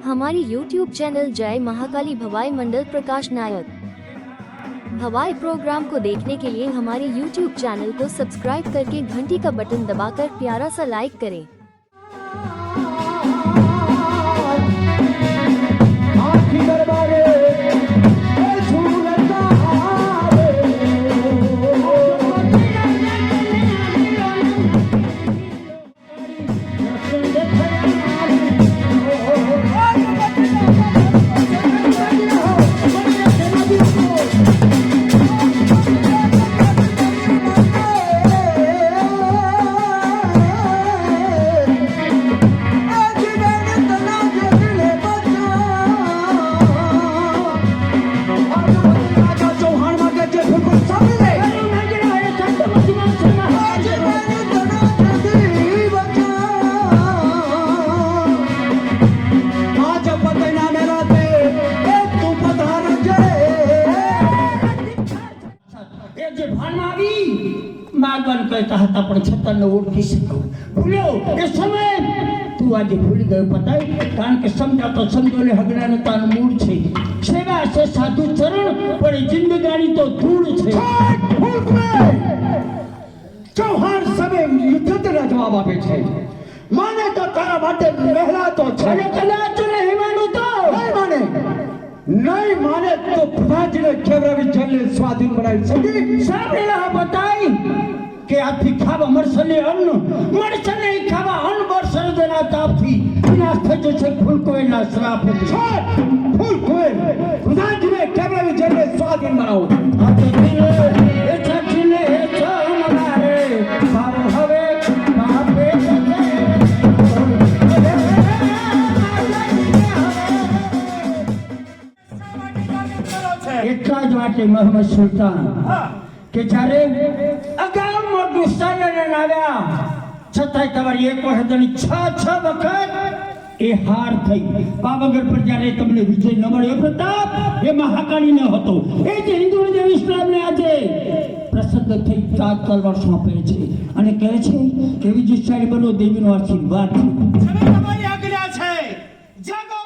हमारी YouTube channel जय महाकाली भवाई मंडल प्रकाश नायक भवाई programme को देखने के लिए हमारे YouTube चैनल को सब्सक्राइब करके घंटी का बटन दबाकर प्यारा सा लाइक करें। मागन कहता था पर छतन ओढ़ी सको भूलो इस समय तू आज भूल गए पता है कारण के समझा तो समझो ले हगना ने तान मूड छे सेवा से साधु चरण पर जिंदगानी तो धूल छे भूल में चौहान सबे युद्ध रा जवाब आपे छे माने तो तारा बाटे महला तो छे कला तो नहीं मानो तो नहीं माने तो प्रधान ने केवरा विचल स्वाधीन बनाई सके सामने रहा बताई के आथी खावा मरसले अन्न मरसले खावा अन्न बरसर देना तापी विनाश थे जो छे फूल कोई ना श्राप है फूल कोई प्रधान जी ने केवरा विचल स्वाधीन बनाओ आप तो दिले ए छछले ए छम मारे बाबू हवे बापे એટલા જ માટે મોહમ્મદ સુલતાન કે જ્યારે અગાઉમાં ગુસ્સાને આવ્યા છતાંય તમારી એક વખતની છ વખત એ હાર થઈ પાવાગઢ પર જ્યારે તમને વિજય ન મળ્યો પ્રતાપ એ મહાકાળી ન હતો એ જ હિન્દુ જે ઇસ્લામને આજે પ્રસન્ન થઈ તાજ તલવાર સોંપે છે અને કહે છે કે વિજયશાળી બનો દેવીનો આશીર્વાદ છે તમારી આજ્ઞા છે જગો